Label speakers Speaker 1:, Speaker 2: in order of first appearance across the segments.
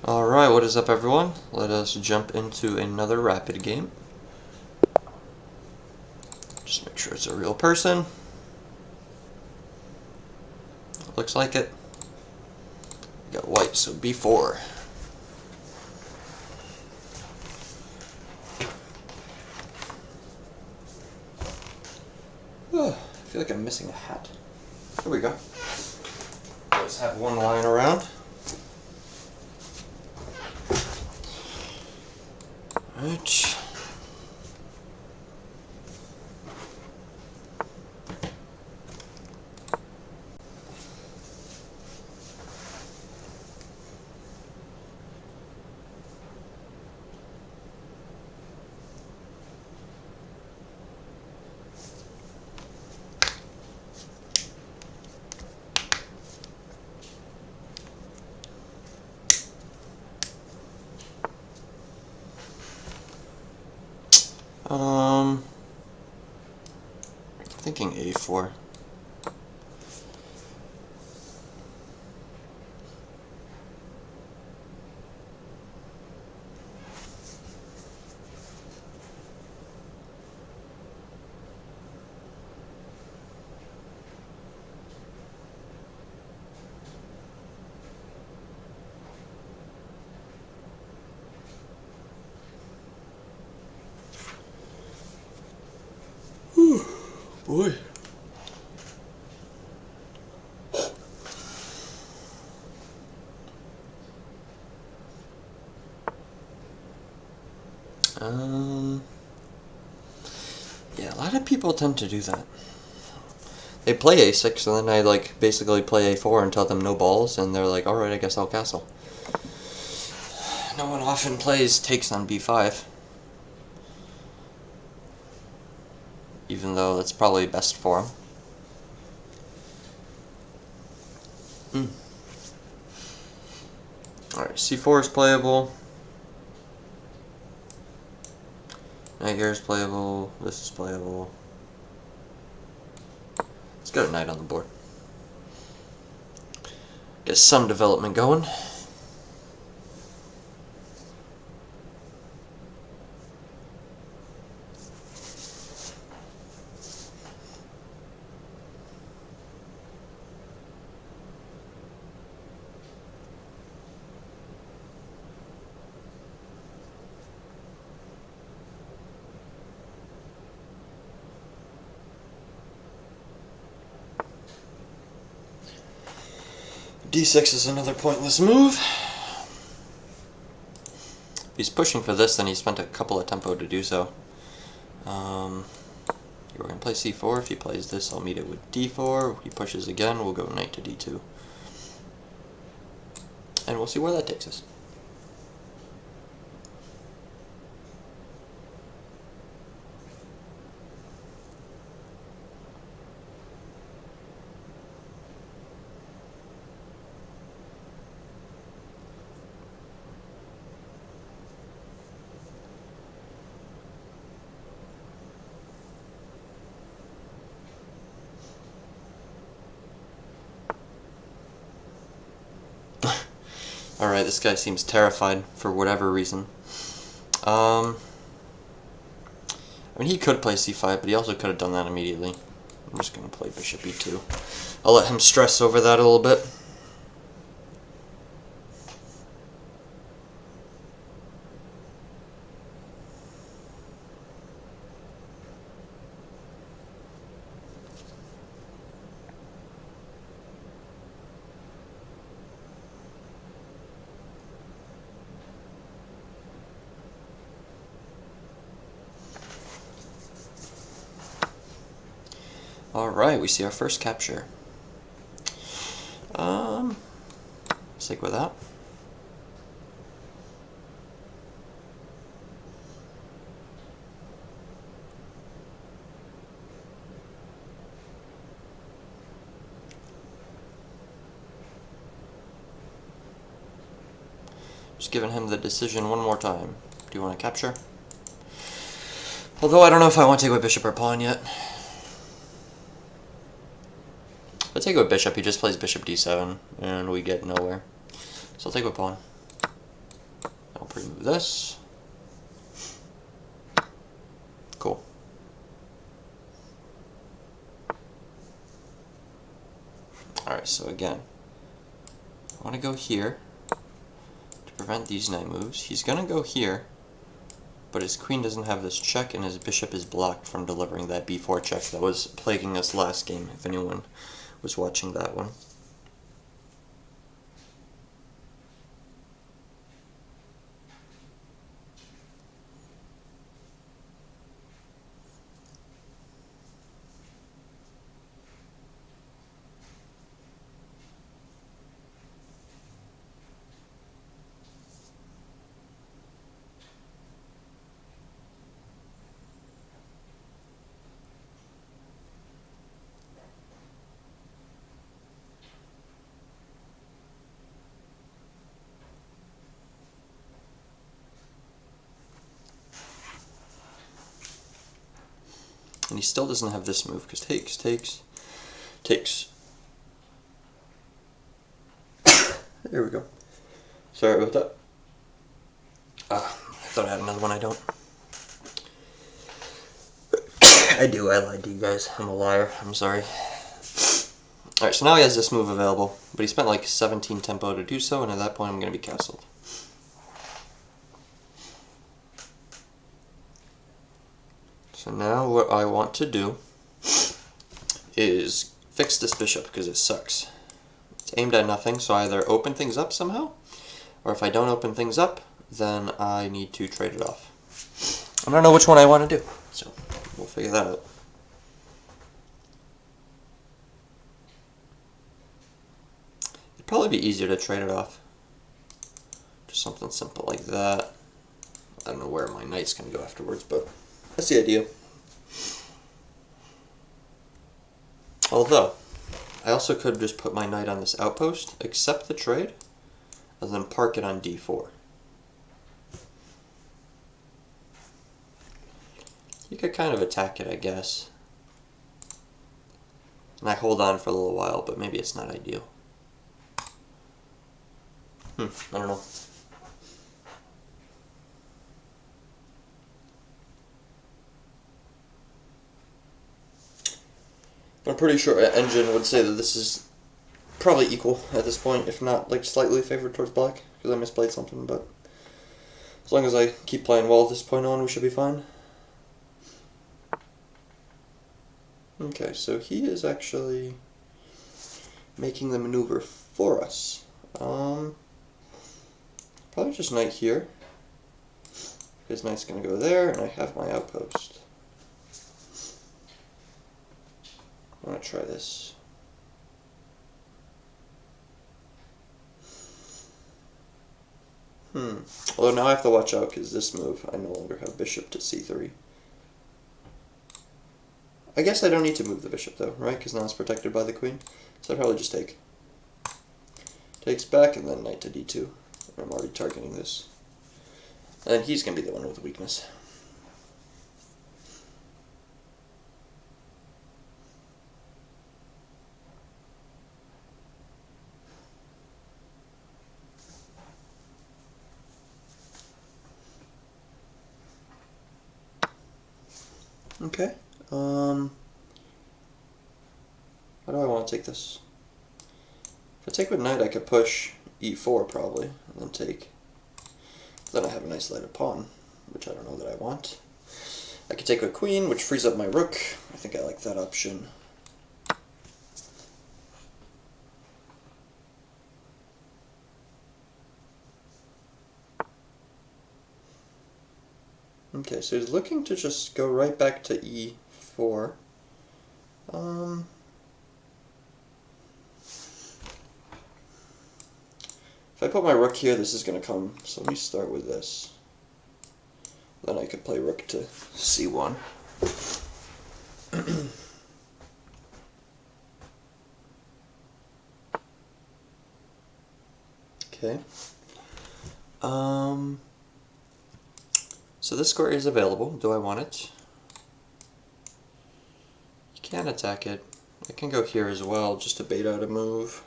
Speaker 1: Alright, what is up everyone? Let us jump into another rapid game. Just make sure it's a real person. Looks like it. We got white, so B4. Oh, I feel like I'm missing a hat. Here we go. Let's have one lying around. Right. Thinking A4. Whew, boy. Yeah, a lot of people tend to do that. They play A6 and then I basically play A4 and tell them no balls and they're like, alright, I guess I'll castle. No one often plays takes on B5. Even though that's probably best for him. Alright, C4 is playable. Knight here is playable. This is playable. Let's get a knight on the board. Get some development going. D6 is another pointless move. If he's pushing for this, then he spent a couple of tempo to do so. We're going to play C4. If he plays this, I'll meet it with D4. If he pushes again, we'll go knight to D2. And we'll see where that takes us. Alright, this guy seems terrified for whatever reason. I mean, he could play C5, but he also could have done that immediately. I'm just going to play bishop E2. I'll let him stress over that a little bit. Alright, we see our first capture. Stick with that. Just giving him the decision one more time. Do you want to capture? Although I don't know if I want to take with bishop or pawn yet. If I take with bishop, he just plays bishop d7, and we get nowhere. So I'll take with pawn. I'll pre-move this. Cool. Alright, so again, I want to go here to prevent these knight moves. He's going to go here, but his queen doesn't have this check, and his bishop is blocked from delivering that b4 check that was plaguing us last game, if anyone was watching that one. And he still doesn't have this move, because takes. There we go. Sorry about that. I thought I had another one, I don't. I do, I lied to you guys. I'm a liar, I'm sorry. Alright, so now he has this move available, but he spent like 17 tempo to do so, and at that point I'm going to be castled. So now what I want to do is fix this bishop, because it sucks. It's aimed at nothing, so I either open things up somehow, or if I don't open things up, then I need to trade it off. I don't know which one I want to do, so we'll figure that out. It'd probably be easier to trade it off. Just something simple like that. I don't know where my knight's going to go afterwards, but that's the idea. Although, I also could just put my knight on this outpost, accept the trade, and then park it on d4. You could kind of attack it, I guess. And I hold on for a little while, but maybe it's not ideal. I don't know. I'm pretty sure Engine would say that this is probably equal at this point, if not like slightly favored towards black, because I misplayed something, but as long as I keep playing well at this point on, we should be fine. Okay, so he is actually making the maneuver for us. Probably just knight here. His knight's going to go there, and I have my outpost. I'm going to try this. Although now I have to watch out, because this move, I no longer have bishop to c3. I guess I don't need to move the bishop though, right? Because now it's protected by the queen. So I'd probably just take. Takes back, and then knight to d2. I'm already targeting this. And then he's going to be the one with the weakness. Okay. How do I want to take this? If I take with knight, I could push e4 probably, and then take. Then I have a nice lighted pawn, which I don't know that I want. I could take with queen, which frees up my rook. I think I like that option. Okay, so he's looking to just go right back to e4. If I put my rook here, this is going to come, so let me start with this. Then I could play rook to c1. Okay. So this square is available. Do I want it? You can attack it. I can go here as well, just to bait out a move.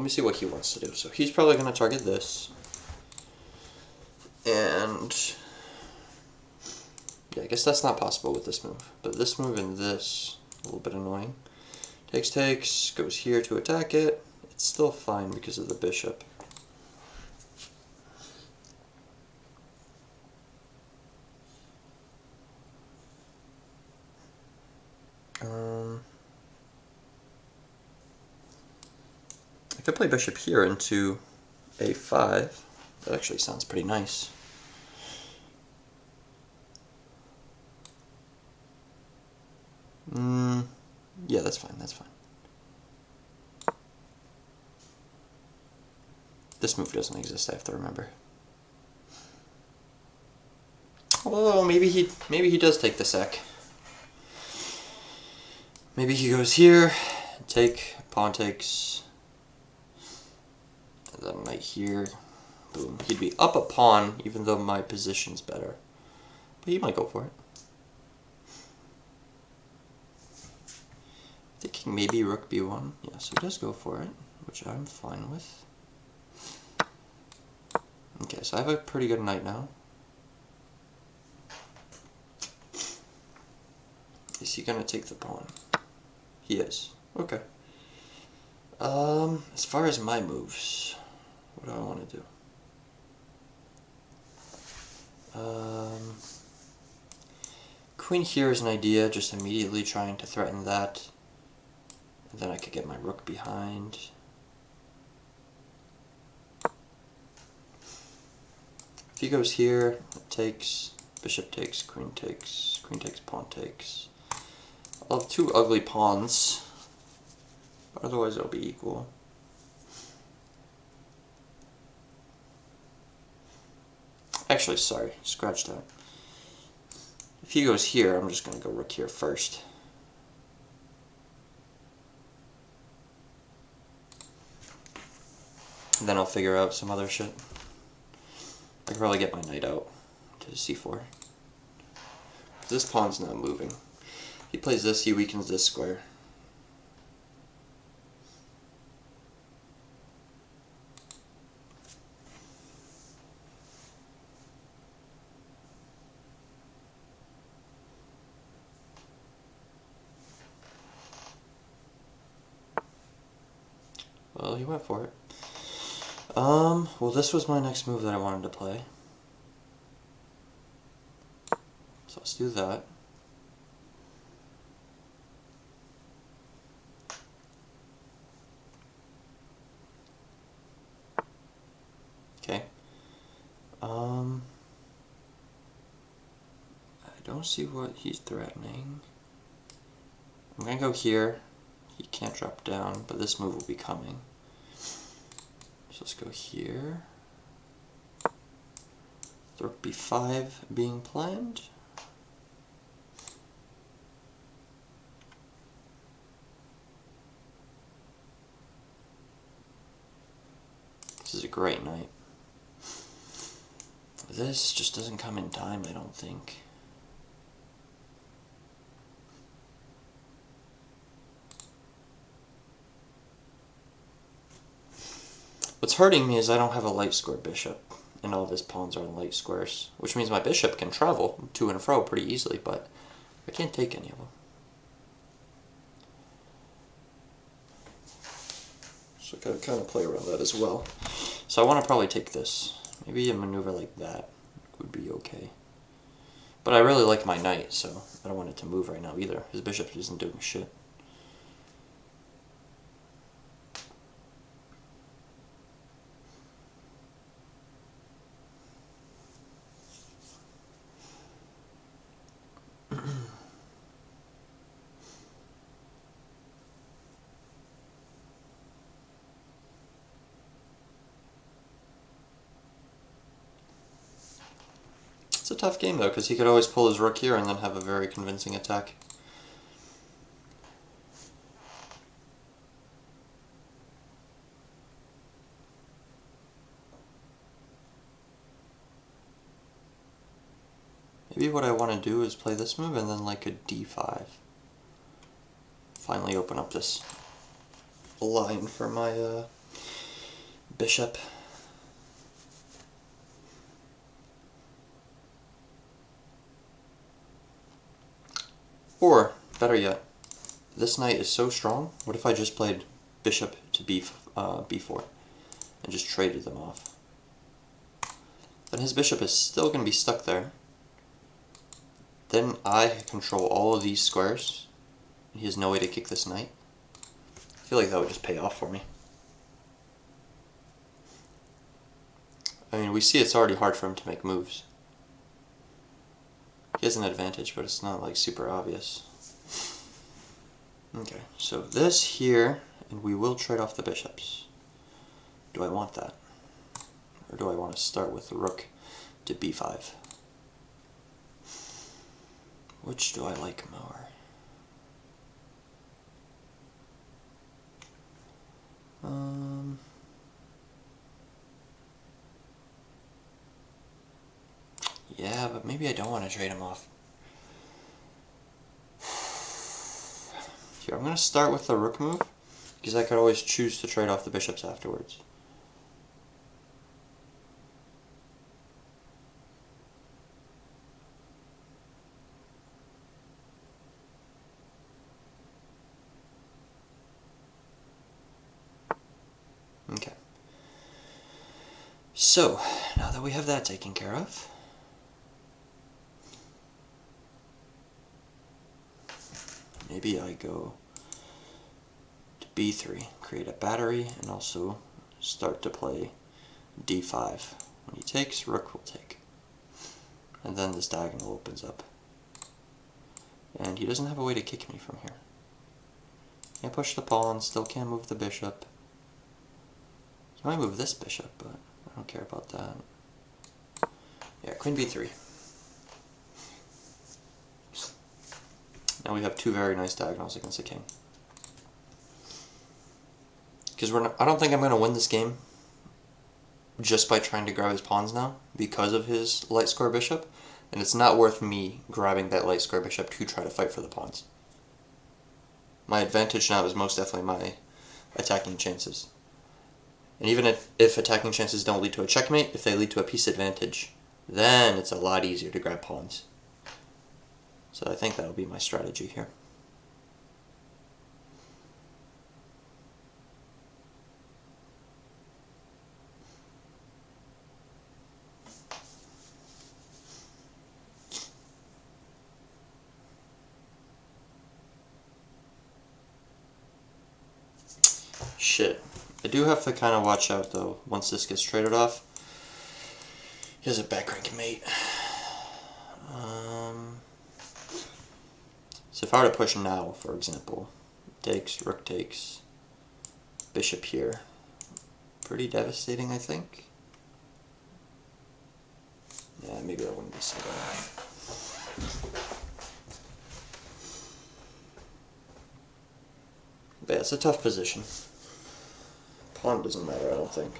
Speaker 1: me see what he wants to do. So he's probably going to target this. And yeah, I guess that's not possible with this move. But this move and this, a little bit annoying. Takes, goes here to attack it. It's still fine because of the bishop. I could play bishop here into a5. That actually sounds pretty nice. Yeah, that's fine, that's fine. This move doesn't exist, I have to remember. Oh, maybe he does take the sec. Maybe he goes here, take, pawn takes, and then knight here, boom. He'd be up a pawn, even though my position's better. But he might go for it. Thinking maybe rook b1. Yeah, so he does go for it, which I'm fine with. Okay, so I have a pretty good knight now. Is he gonna take the pawn? He is. Okay. As far as my moves, what do I want to do? Queen here is an idea, just immediately trying to threaten that. And then I could get my rook behind. If he goes here, it takes, bishop takes, queen takes, pawn takes. I'll have two ugly pawns, but otherwise it'll be equal. Actually, sorry, scratch that. If he goes here, I'm just going to go rook here first. And then I'll figure out some other shit. I can probably get my knight out to c4. This pawn's not moving. If he plays this, he weakens this square. Well, he went for it. Well, this was my next move that I wanted to play. So let's do that. Okay. I don't see what he's threatening. I'm gonna go here. He can't drop down, but this move will be coming. So let's go here. Rook b5 being planned. This is a great knight. This just doesn't come in time, I don't think. What's hurting me is I don't have a light square bishop, and all of his pawns are in light squares, which means my bishop can travel to and fro pretty easily, but I can't take any of them. So I gotta kind of play around that as well. So I want to probably take this. Maybe a maneuver like that would be okay. But I really like my knight, so I don't want it to move right now either. His bishop isn't doing shit. It's a tough game though, because he could always pull his rook here and then have a very convincing attack. Maybe what I want to do is play this move and then like a d5. Finally open up this line for my Bishop. Or, better yet, this knight is so strong, what if I just played bishop to b4 and just traded them off? Then his bishop is still going to be stuck there. Then I control all of these squares, and he has no way to kick this knight. I feel like that would just pay off for me. I mean, we see it's already hard for him to make moves. He has an advantage, but it's not like super obvious. Okay, so this here, and we will trade off the bishops. Do I want that? Or do I want to start with the rook to b5? Which do I like more? Yeah, but maybe I don't want to trade him off. Here, I'm going to start with the rook move, because I could always choose to trade off the bishops afterwards. Okay. So, now that we have that taken care of, maybe I go to b3, create a battery, and also start to play d5. When he takes, rook will take. And then this diagonal opens up. And he doesn't have a way to kick me from here. Can't push the pawn, still can't move the bishop. He might move this bishop, but I don't care about that. Yeah, queen b3. Now we have two very nice diagonals against the king. Because I don't think I'm going to win this game just by trying to grab his pawns now because of his light square bishop, and it's not worth me grabbing that light square bishop to try to fight for the pawns. My advantage now is most definitely my attacking chances. And even if attacking chances don't lead to a checkmate, if they lead to a piece advantage, then it's a lot easier to grab pawns. So I think that'll be my strategy here. Shit. I do have to kind of watch out though, once this gets traded off. He has a back rank mate. So if I were to push now, for example, takes, rook takes, bishop here. Pretty devastating, I think. Yeah, maybe I wouldn't be so bad. But yeah, it's a tough position. Pawn doesn't matter, I don't think.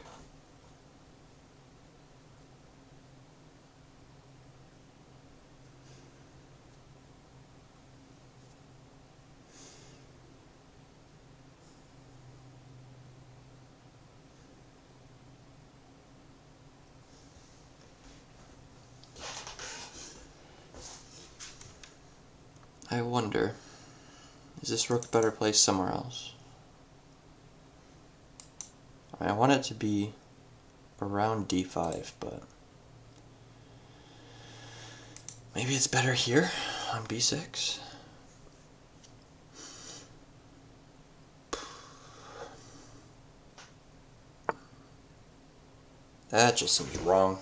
Speaker 1: I wonder, is this rook better placed somewhere else? I want it to be around d5, but maybe it's better here on b6. That just seems wrong.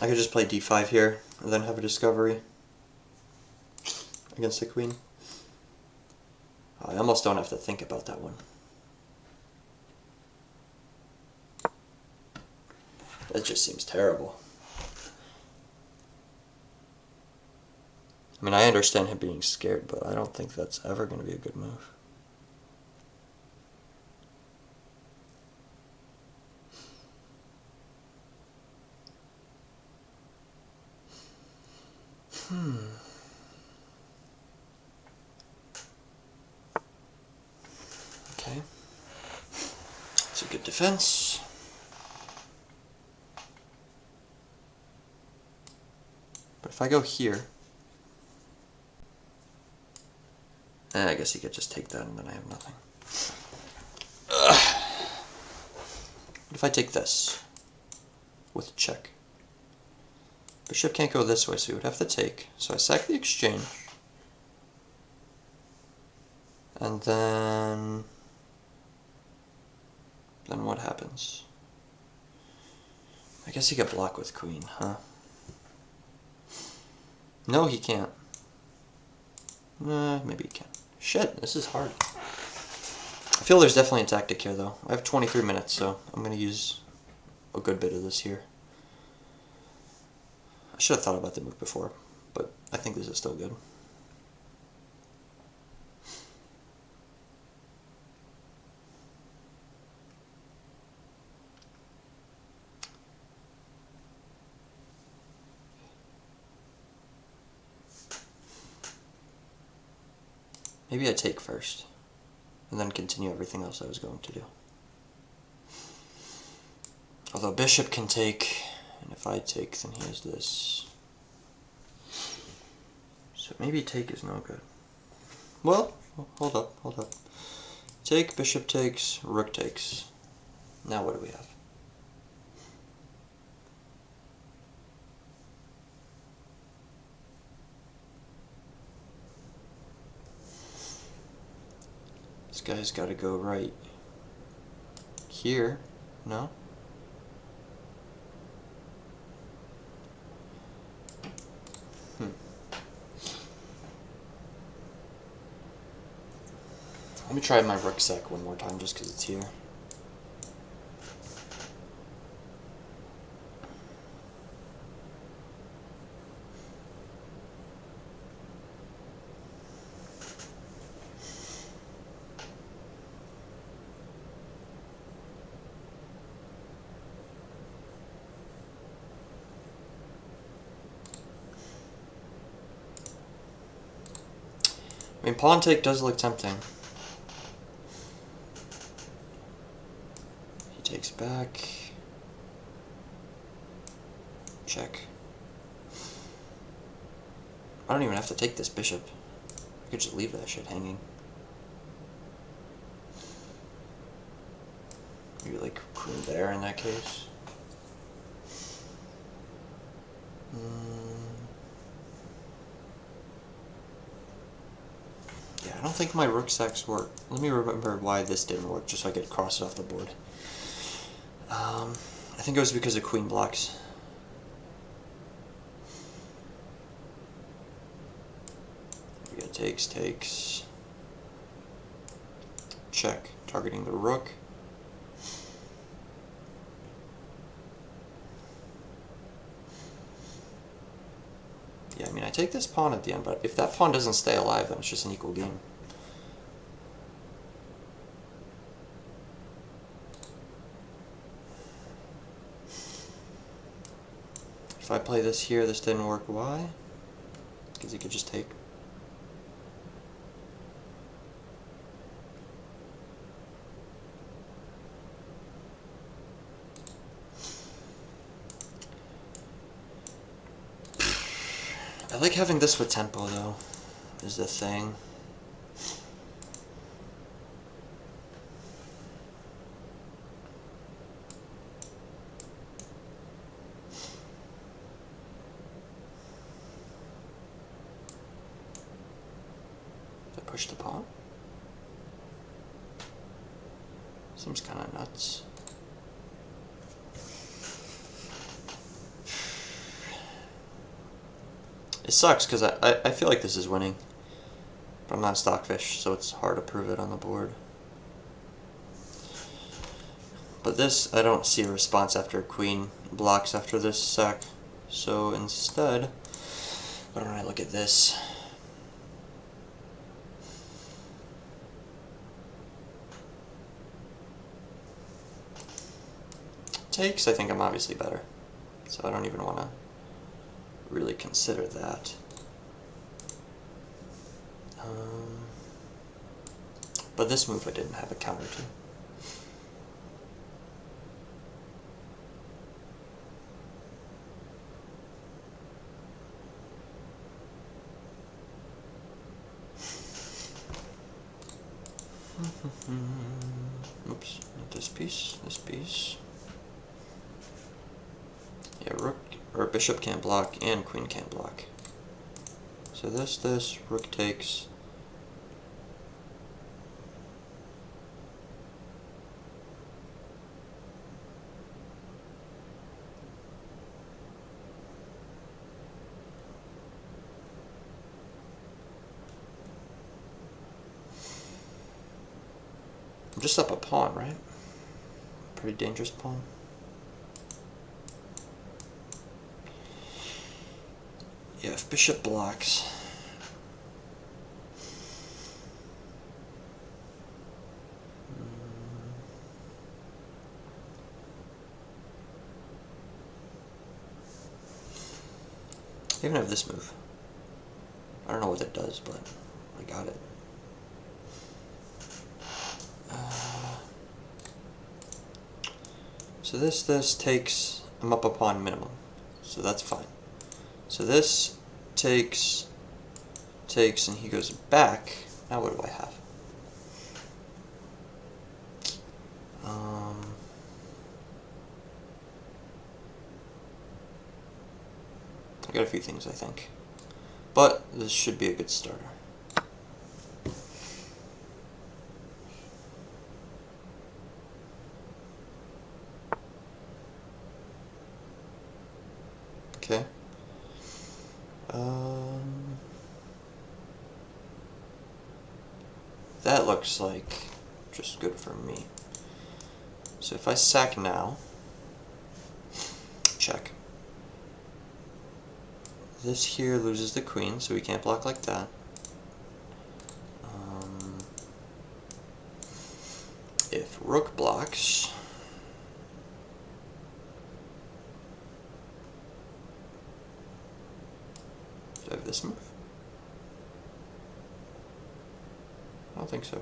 Speaker 1: I could just play d5 here and then have a discovery against the queen. I almost don't have to think about that one. That just seems terrible. I mean, I understand him being scared, but I don't think that's ever going to be a good move. Okay. good defense. But if I go here, I guess he could just take that and then I have nothing. What if I take this with a check? Bishop can't go this way, so he would have to take. So I sack the exchange. And then what happens? I guess he could block with queen, huh? No, he can't. Maybe he can. Shit, this is hard. I feel there's definitely a tactic here, though. I have 23 minutes, so I'm going to use a good bit of this here. I should have thought about the move before, but I think this is still good. Maybe I take first, and then continue everything else I was going to do. Although bishop can take, and if I take, then he has this. So maybe take is no good. Well, hold up. Take, bishop takes, rook takes. Now what do we have? This guy's got to go right here. No? Let me try my rucksack one more time just because it's here. I mean, pawn take does look tempting. He takes back. Check. I don't even have to take this bishop. I could just leave that shit hanging. Maybe like queen there in that case. Yeah, I don't think my rucksacks work. Let me remember why this didn't work, just so I could cross it off the board. I think it was because of queen blocks. We got takes. Check, targeting the rook. Yeah, I mean, I take this pawn at the end, but if that pawn doesn't stay alive, then it's just an equal game. If I play this here, this didn't work. Why? Because he could just take. I like having this with tempo, though, is the thing. Did I push the pawn? Seems kind of nuts. It sucks because I feel like this is winning, but I'm not Stockfish, so it's hard to prove it on the board. But this, I don't see a response after queen blocks after this sack, so instead, why don't I look at this? Takes, I think I'm obviously better, so I don't even want to really consider that. But this move I didn't have a counter to. Oops, not this piece, this piece. Yeah, rook, or bishop can't block, and queen can't block. So this, rook takes. I'm just up a pawn, right? Pretty dangerous pawn. Yeah, if bishop blocks. I even have this move. I don't know what it does, but I got it. So this takes, I'm up a pawn minimum, so that's fine. So this takes, and he goes back. Now what do I have? I got a few things, I think. But this should be a good starter. Okay. That looks like just good for me. So if I sack now, check. This here loses the queen, so we can't block like that. If rook blocks, do I have this move? I don't think so.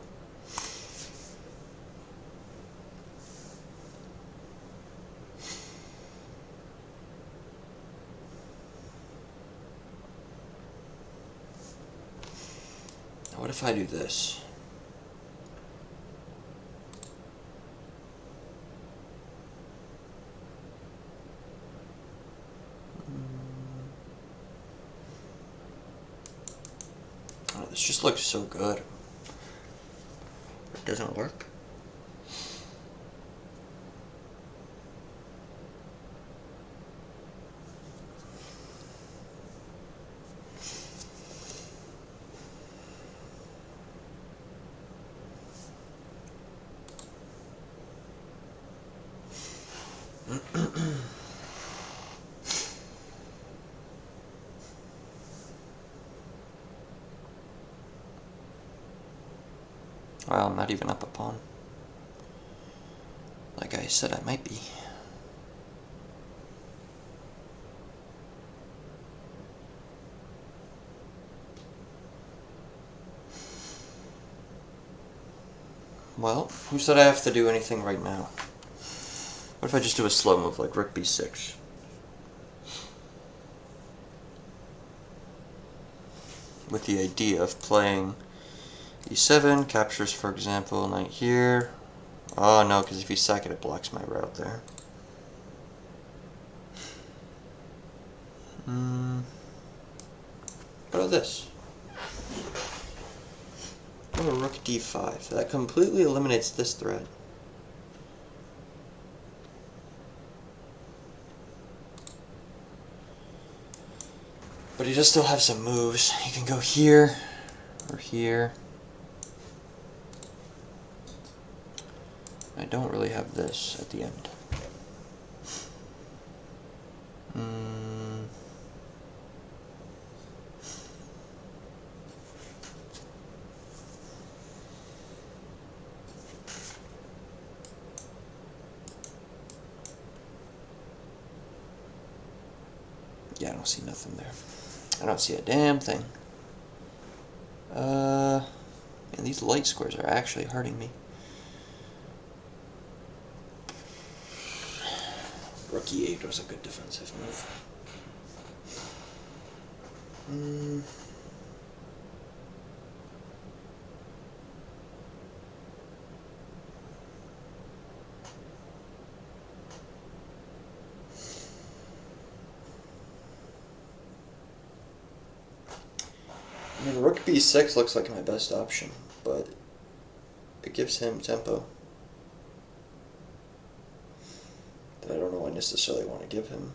Speaker 1: Now what if I do this? Oh, this just looks so good. It doesn't work. Well, I'm not even up a pawn. Like I said, I might be. Well, who said I have to do anything right now? What if I just do a slow move like rook b6? With the idea of playing e7, captures, for example, knight here. Oh no, because if you sack it, it blocks my route there. What about this? Oh, rook d5. That completely eliminates this threat. But he does still have some moves. He can go here, or here. I don't really have this at the end. Yeah, I don't see nothing there. I don't see a damn thing. And these light squares are actually hurting me. Rook e8 was a good defensive move. I mean, rook b6 looks like my best option, but it gives him tempo that I don't know I necessarily want to give him.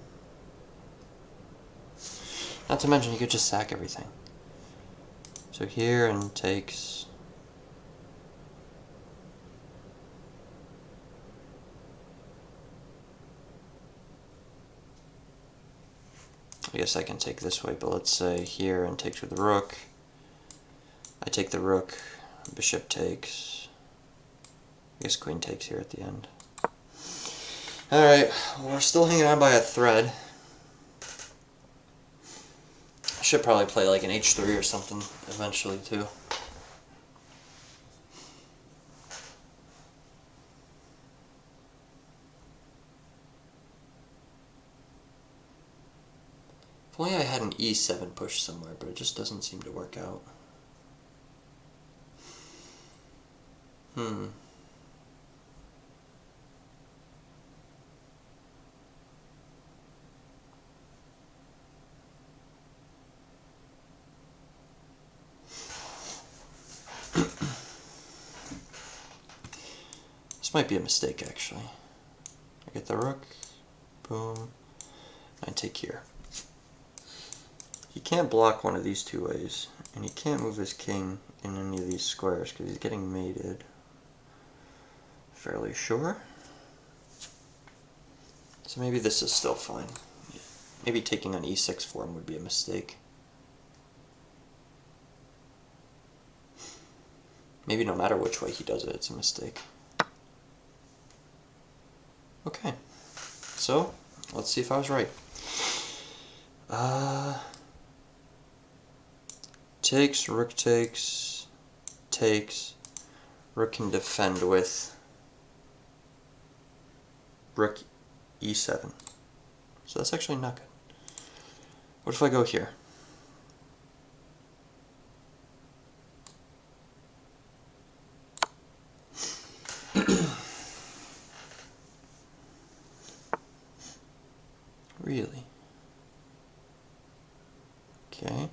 Speaker 1: Not to mention, he could just sack everything. So here and takes. I guess I can take this way, but let's say here and takes with the rook. I take the rook, bishop takes. I guess queen takes here at the end. Alright, well, we're still hanging on by a thread. I should probably play like an h3 or something eventually too. If only I had an e7 push somewhere, but it just doesn't seem to work out. This might be a mistake, actually. I get the rook, boom, I take here. He can't block one of these two ways, and he can't move his king in any of these squares because he's getting mated. Fairly sure. So maybe this is still fine. Maybe taking on e6 for him would be a mistake. Maybe no matter which way he does it, it's a mistake. Okay, so let's see if I was right. Takes, rook takes, takes. Rook can defend with rook e7. So that's actually not good. What if I go here? Really? Okay.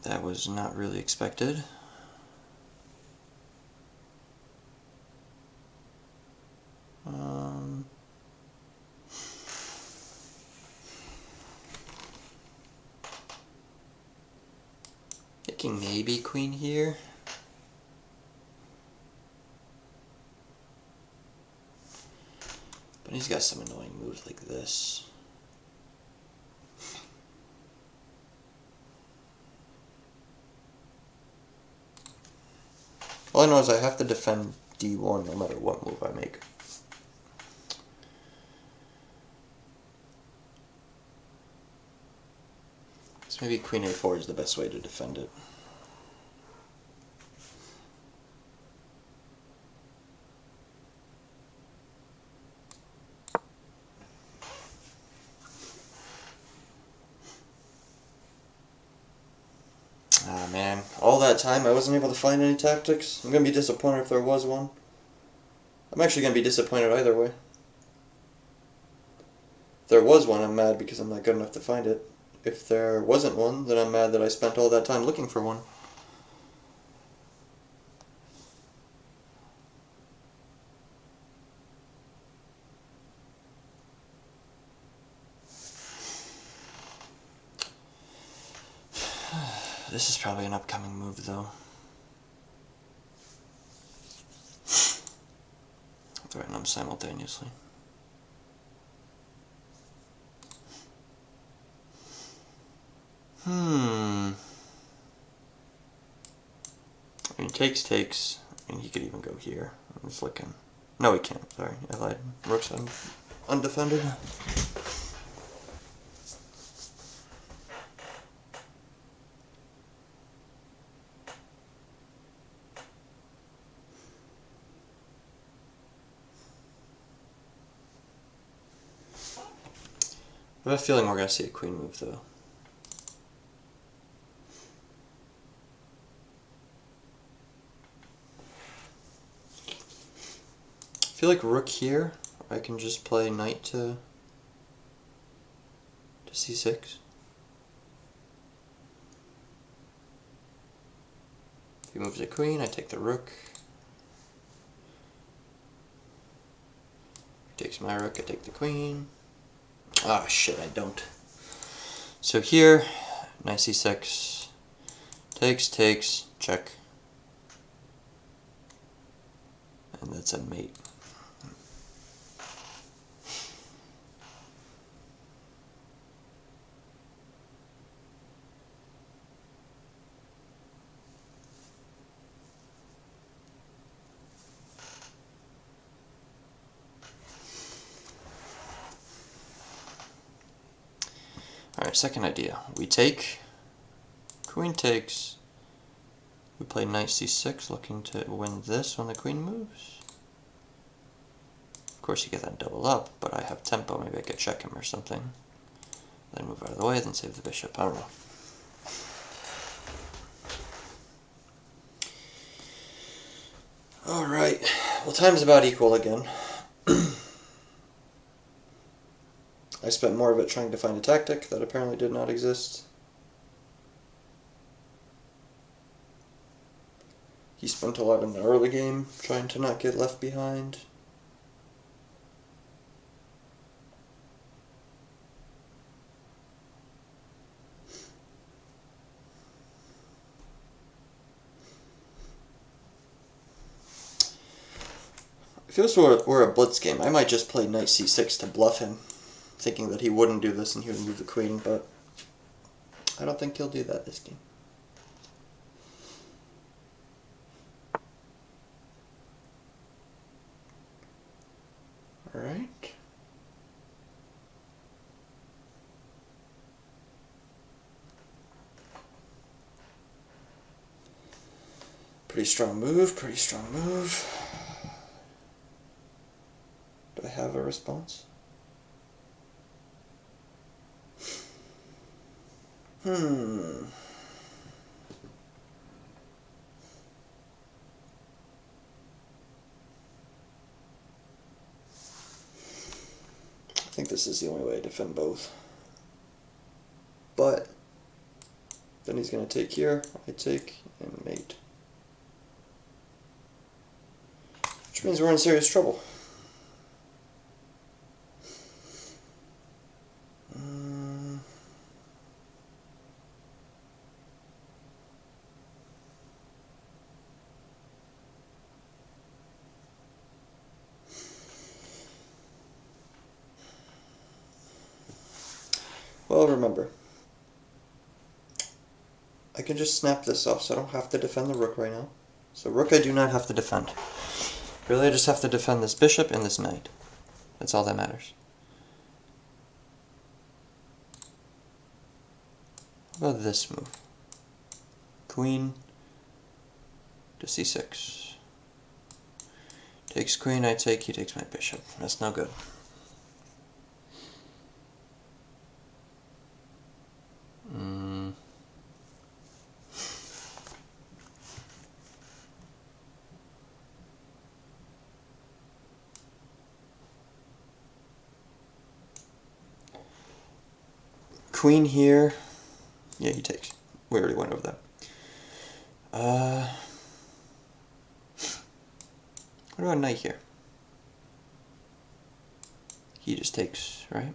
Speaker 1: That was not really expected. Thinking maybe queen here. But he's got some annoying moves like this. All I know is I have to defend d1 no matter what move I make. So maybe queen a4 is the best way to defend it. Ah man, all that time I wasn't able to find any tactics. I'm going to be disappointed if there was one. I'm actually going to be disappointed either way. If there was one, I'm mad because I'm not good enough to find it. If there wasn't one, then I'm mad that I spent all that time looking for one. This is probably an upcoming move, though. Threaten them simultaneously. I mean, takes. I mean, he could even go here. I'm just looking. No, he can't. Sorry, I lied. Rook's undefended. I have a feeling we're going to see a queen move, though. I feel like rook here, I can just play knight to c6. He moves a queen, I take the rook. He takes my rook, I take the queen. Ah, shit, I don't. So here, knight c6, takes, check. And that's a mate. Alright, second idea. We take, queen takes, we play knight c6, looking to win this when the queen moves. Of course you get that double up, but I have tempo, maybe I could check him or something. Then move out of the way, then save the bishop, I don't know. Alright, well time's about equal again. I spent more of it trying to find a tactic that apparently did not exist. He spent a lot in the early game trying to not get left behind. If this were a blitz game, I might just play knight c6 to bluff him, thinking that he wouldn't do this and he would move the queen, but I don't think he'll do that this game. Alright. Pretty strong move, pretty strong move. Do I have a response? I think this is the only way to defend both. But then he's going to take here, I take, and mate. Which means we're in serious trouble. Well, remember, I can just snap this off, so I don't have to defend the rook right now. So rook I do not have to defend. Really, I just have to defend this bishop and this knight. That's all that matters. How about this move? Queen to c6. Takes queen, I take, he takes my bishop. That's no good. Queen here. Yeah, he takes. We already went over that. What about knight here? He just takes, right?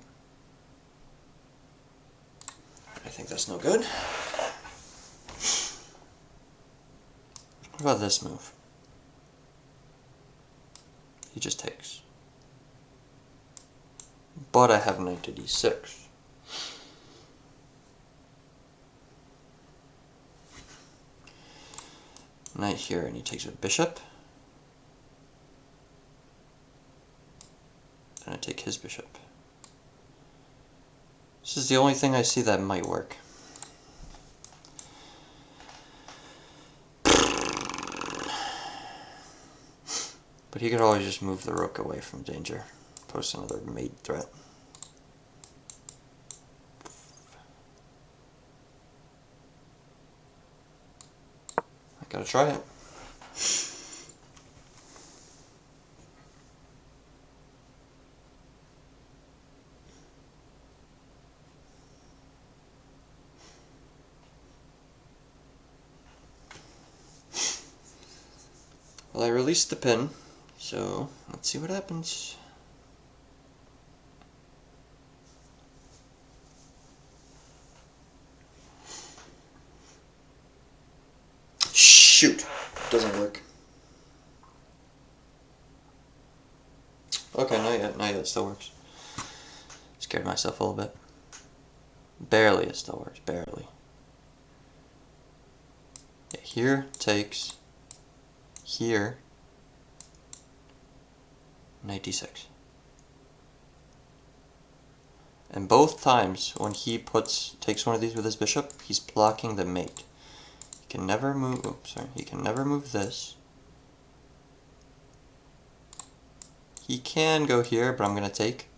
Speaker 1: I think that's no good. What about this move? He just takes. But I have knight to d6. Knight here, and he takes with bishop. And I take his bishop. This is the only thing I see that might work. But he could always just move the rook away from danger. Post another mate threat. I gotta try it. Well, I released the pin, so let's see what happens. Shoot! Doesn't work. Okay, not yet, it still works. Scared myself a little bit. Barely it still works, barely. Yeah, here takes, here, 96. And both times when he takes one of these with his bishop, he's blocking the mate. He can never move, oops, sorry, he can never move this. He can go here, but I'm going to take.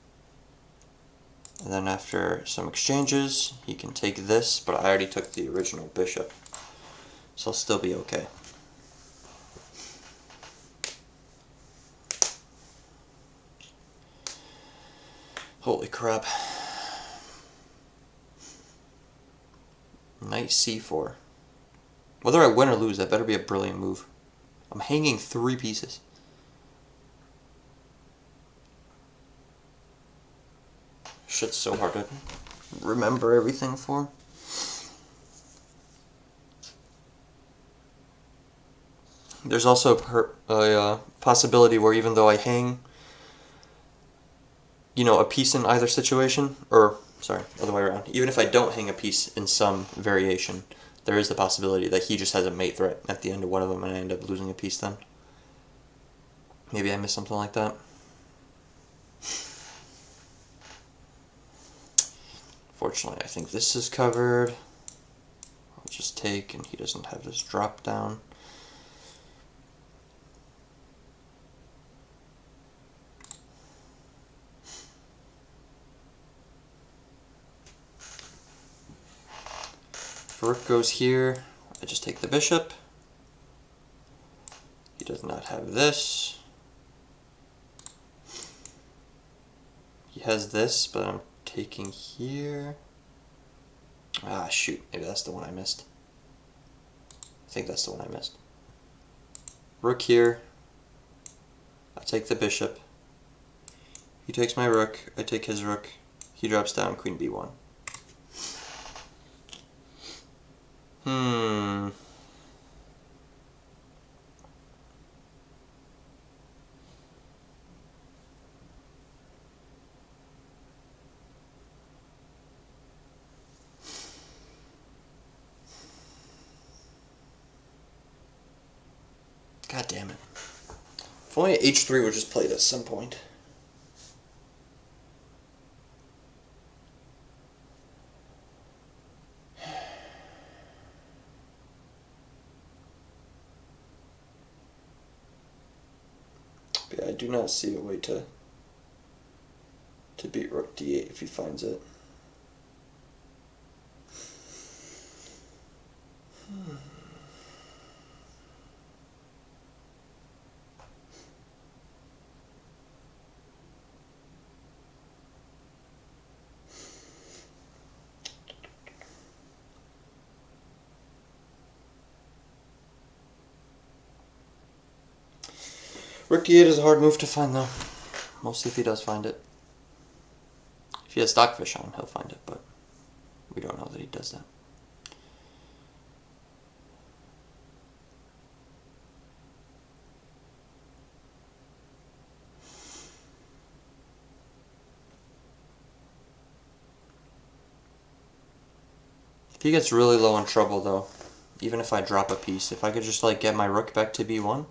Speaker 1: And then after some exchanges, he can take this, but I already took the original bishop. So I'll still be okay. Holy crap. Knight c4. Whether I win or lose, that better be a brilliant move. I'm hanging 3 pieces. Shit's so hard to remember everything for. There's also a possibility where even though I hang, you know, a piece in either situation, or, sorry, other way around, even if I don't hang a piece in some variation, there is the possibility that he just has a mate threat at the end of one of them and I end up losing a piece then. Maybe I missed something like that. Fortunately, I think this is covered. I'll just take, and he doesn't have his drop down. If rook goes here, I just take the bishop. He does not have this. He has this, but I'm taking here. Ah, shoot. Maybe that's the one I missed. I think that's the one I missed. Rook here. I take the bishop. He takes my rook. I take his rook. He drops down, queen b1. God damn it. If only h3 were just played at some point. But yeah, I do not see a way to beat rook d8 if he finds it. Rook d8 is a hard move to find though. We'll see if he does find it. If he has Stockfish on, he'll find it, but we don't know that he does that. If he gets really low in trouble though, even if I drop a piece, if I could just like get my rook back to b1,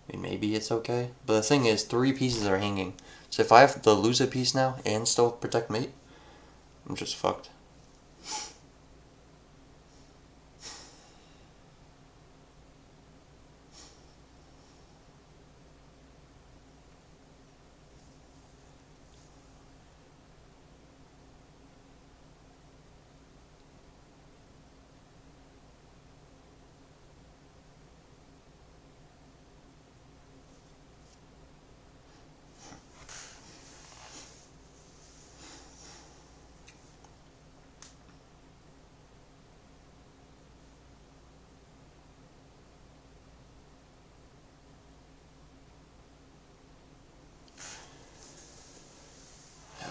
Speaker 1: I mean, maybe it's okay. But the thing is, 3 pieces are hanging. So if I have to lose a piece now and still protect mate, I'm just fucked.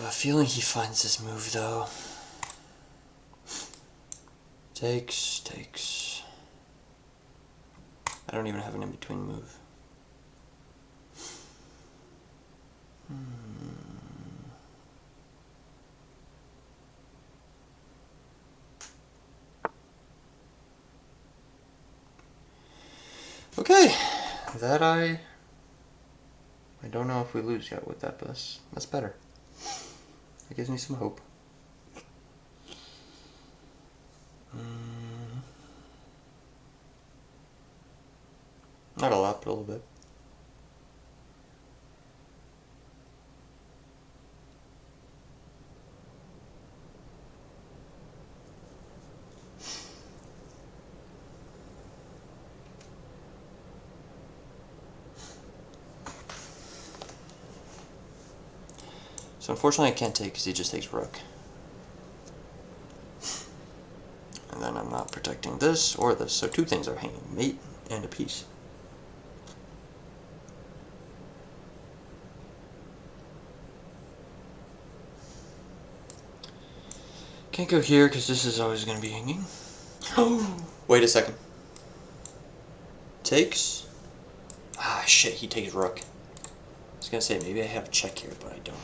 Speaker 1: have a feeling he finds this move, though. Takes, takes. I don't even have an in-between move. Okay, that I don't know if we lose yet with that, but that's better. That gives me some hope. Not a lot, but a little bit. So unfortunately I can't take because he just takes rook. And then I'm not protecting this or this, so two things are hanging, mate and a piece. Can't go here because this is always going to be hanging. Oh, wait a second. Takes. Ah, shit, he takes rook. I was going to say, maybe I have check here, but I don't.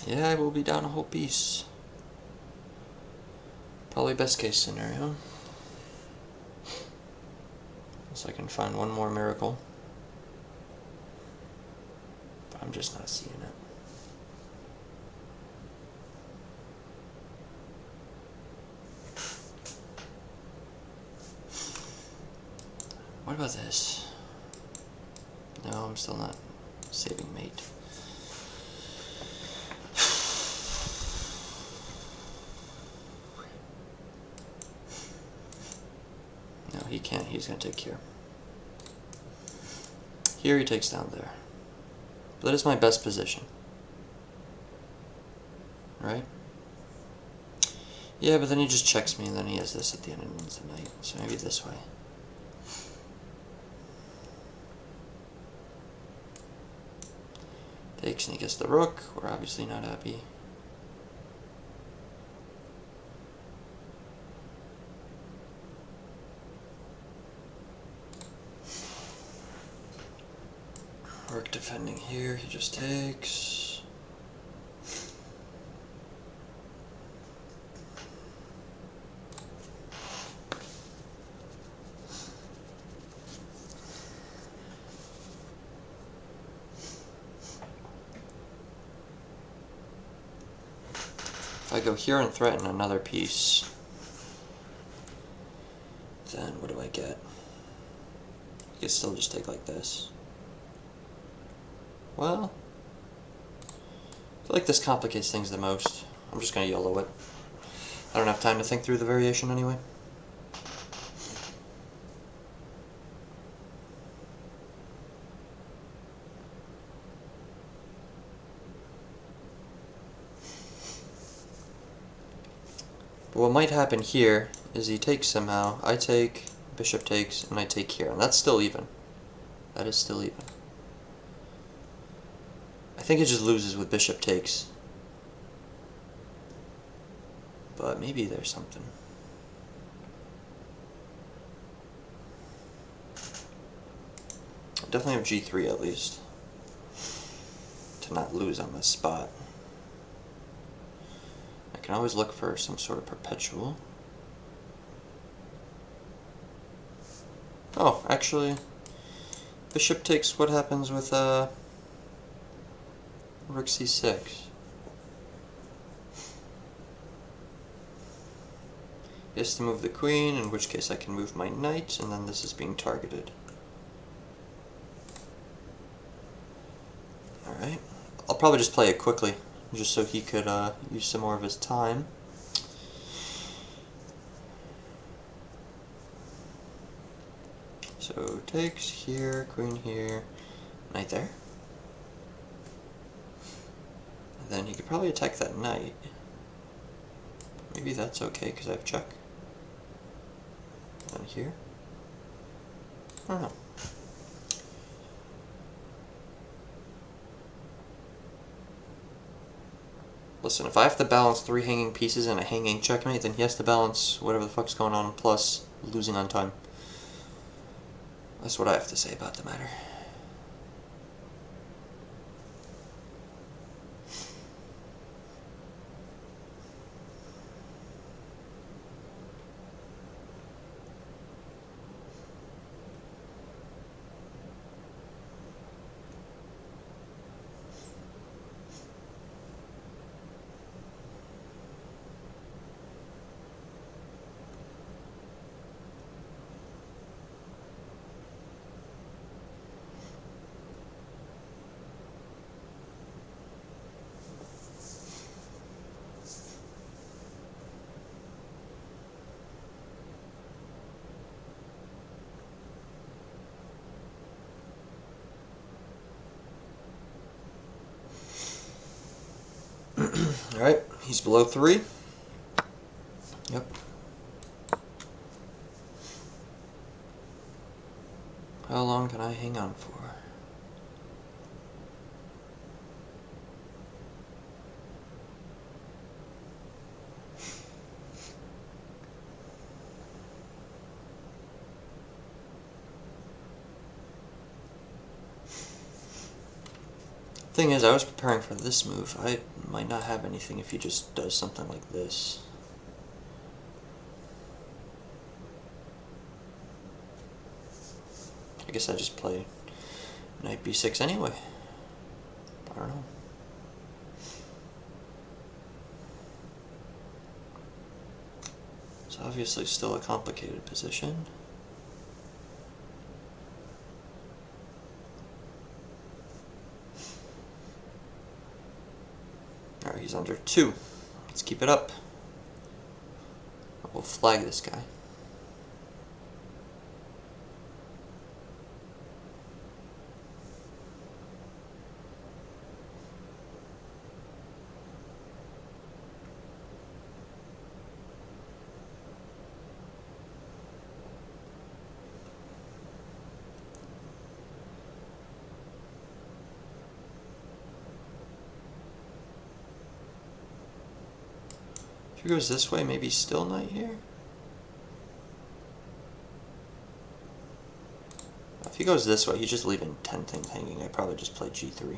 Speaker 1: Yeah, I will be down a whole piece. Probably best case scenario. Unless I can find one more miracle. But I'm just not seeing it. What about this? No, I'm still not saving mate. No, he can't. He's going to take here. Here he takes down there. But that is my best position. Right? Yeah, but then he just checks me and then he has this at the end and wins the knight. So maybe this way. Takes and he gets the rook. We're obviously not happy. Rook defending here, he just takes. If I go here and threaten another piece, then what do I get? I can still just take like this. Well, I feel like this complicates things the most. I'm just going to YOLO it. I don't have time to think through the variation anyway. But what might happen here is he takes somehow, I take, bishop takes, and I take here. And that's still even. That is still even. I think it just loses with bishop takes. But maybe there's something. I definitely have g3 at least. To not lose on this spot. I can always look for some sort of perpetual. Oh, actually, bishop takes, what happens with rook c6? Is to move the queen, in which case I can move my knight, and then this is being targeted. Alright. I'll probably just play it quickly, just so he could use some more of his time. So takes here, queen here, knight there. And then he could probably attack that knight. Maybe that's okay because I have check. And here. I don't know. Listen, if I have to balance 3 hanging pieces and a hanging checkmate, then he has to balance whatever the fuck's going on, plus losing on time. That's what I have to say about the matter. Alright, he's below 3. Yep. How long can I hang on for? Thing is, I was preparing for this move. I might not have anything if he just does something like this. I guess I just play knight b6 anyway. I don't know. It's obviously still a complicated position. Alright, he's under 2. Let's keep it up. We'll flag this guy. If he goes this way, maybe still knight here? If he goes this way, he's just leaving 10 things hanging. I probably just play g3.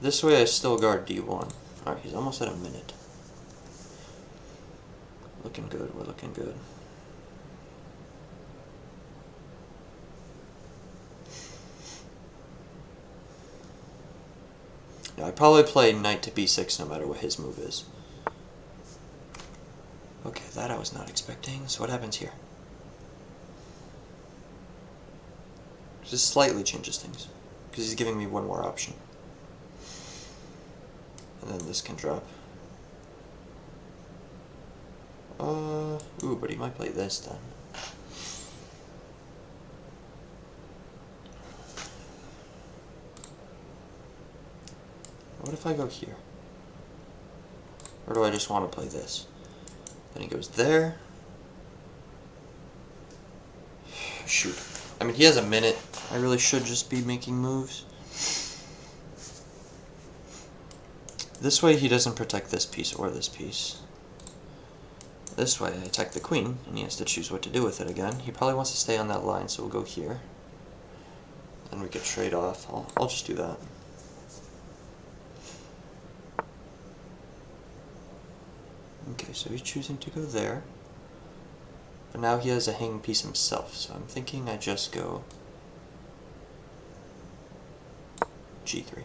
Speaker 1: This way I still guard d1. Alright, he's almost at a minute. Looking good, we're looking good. Now, I'd probably play knight to b6 no matter what his move is. Okay, that I was not expecting. So what happens here? Just slightly changes things, because he's giving me one more option. And then this can drop. Ooh, but he might play this then. What if I go here? Or do I just want to play this? Then he goes there. Shoot. I mean, he has a minute. I really should just be making moves. This way he doesn't protect this piece or this piece. This way I attack the queen, and he has to choose what to do with it again. He probably wants to stay on that line, so we'll go here. Then we could trade off. I'll just do that. Okay, so he's choosing to go there. But now he has a hanging piece himself, so I'm thinking I just go g3.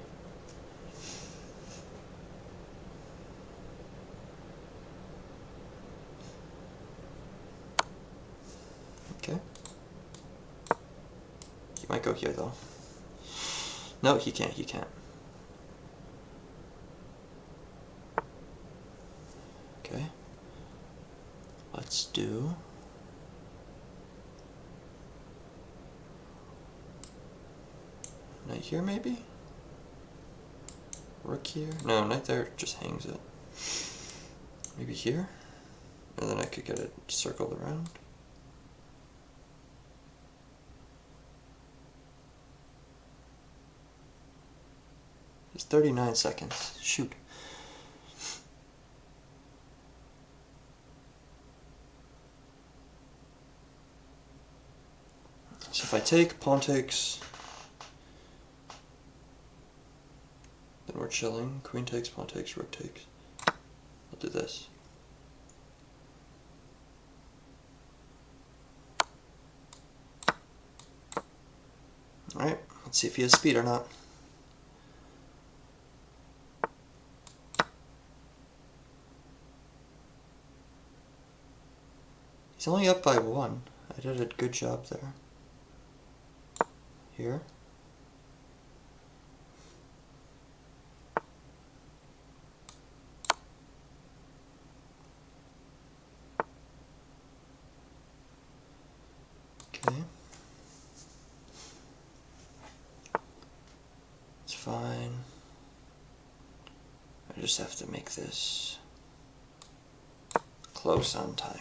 Speaker 1: Okay. He might go here though. No, he can't. He can't. Okay. Let's do... Knight here, maybe? Rook here? No, knight there just hangs it. Maybe here? And then I could get it circled around. It's 39 seconds. Shoot. So if I take, pawn takes, then we're chilling. Queen takes, pawn takes, rook takes. I'll do this. Alright, let's see if he has speed or not. He's only up by 1. I did a good job there. Here. Okay. It's fine. I just have to make this close on time.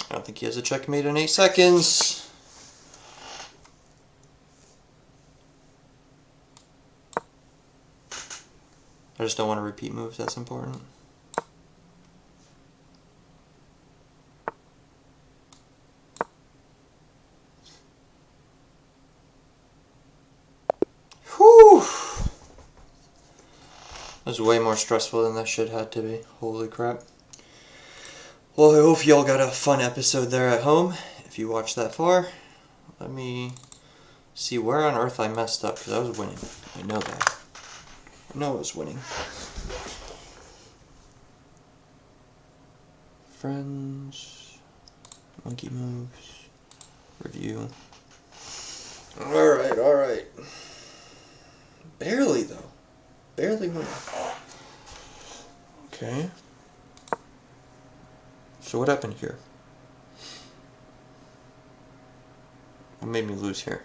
Speaker 1: I don't think he has a checkmate in 8 seconds. I just don't want to repeat moves, that's important. Whew! That was way more stressful than that shit had to be. Holy crap. Well, I hope y'all got a fun episode there at home. If you watched that far, let me see where on earth I messed up, because I was winning. I know that. I know I was winning. Friends, monkey moves, review. Alright, alright. Barely, though. Barely winning. Okay. So what happened here? What made me lose here?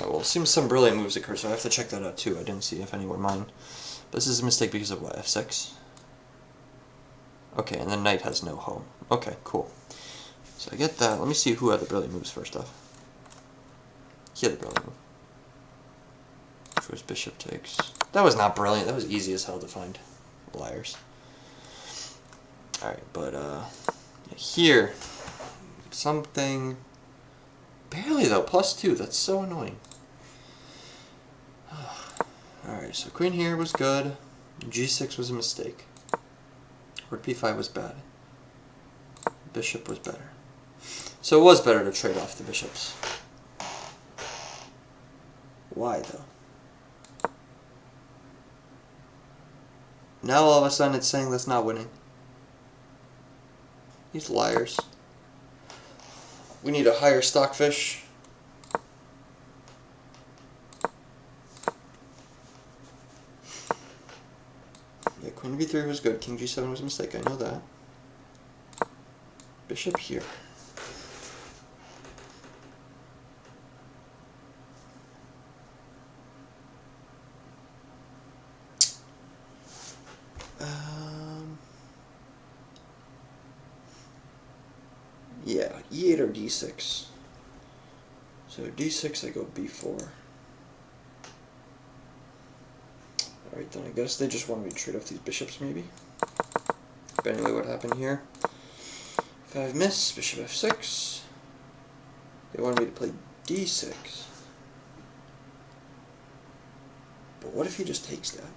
Speaker 1: Oh, well, it seems some brilliant moves occur, so I have to check that out too. I didn't see if any were mine. But this is a mistake because of what? F6? Okay, and then knight has no home. Okay, cool. So I get that. Let me see who had the brilliant moves first off. He had the brilliant move. Which was bishop takes. That was not brilliant. That was easy as hell to find. Liars. Alright, but here, something, barely though, +2, that's so annoying. Alright, so queen here was good, g6 was a mistake, rook b5 was bad, bishop was better. So it was better to trade off the bishops. Why though? Now all of a sudden it's saying that's not winning. These liars. We need a higher stockfish. Yeah, queen b3 was good. King g7 was a mistake. I know that. Bishop here. Yeah, e8 or d6. So d6, I go b4. Alright, then I guess they just want me to trade off these bishops, maybe. But anyway, what happened here? 5 miss, bishop f6. They wanted me to play d6. But what if he just takes that?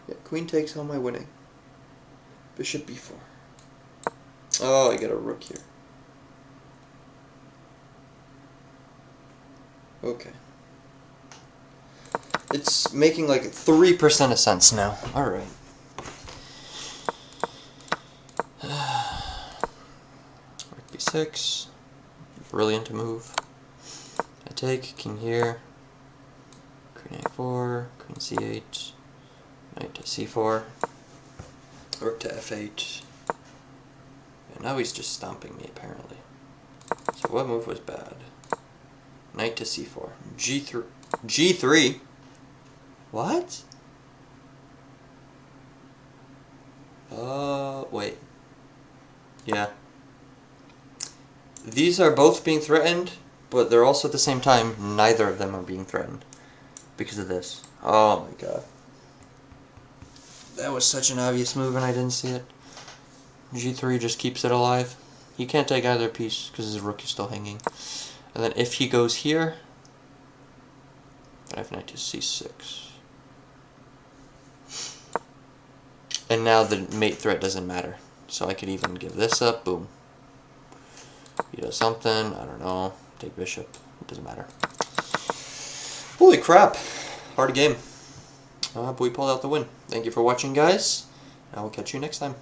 Speaker 1: Yeah, queen takes, how am I winning? Bishop b4. Oh, I get a rook here. Okay. It's making like 3% of sense now. Alright. f6. Brilliant move. I take, king here, queen a4, queen c8, knight to c4, rook to f8. And now he's just stomping me, apparently. So what move was bad? Knight to c4. g3. g3? What? Wait. Yeah. These are both being threatened, but they're also at the same time, neither of them are being threatened because of this. Oh my god. That was such an obvious move and I didn't see it. g3 just keeps it alive. He can't take either piece because his rook is still hanging. And then if he goes here, I have knight to c6. And now the mate threat doesn't matter. So I could even give this up, boom. He does something, I don't know, take bishop, it doesn't matter. Holy crap, hard game. But we pulled out the win. Thank you for watching, guys. I will catch you next time.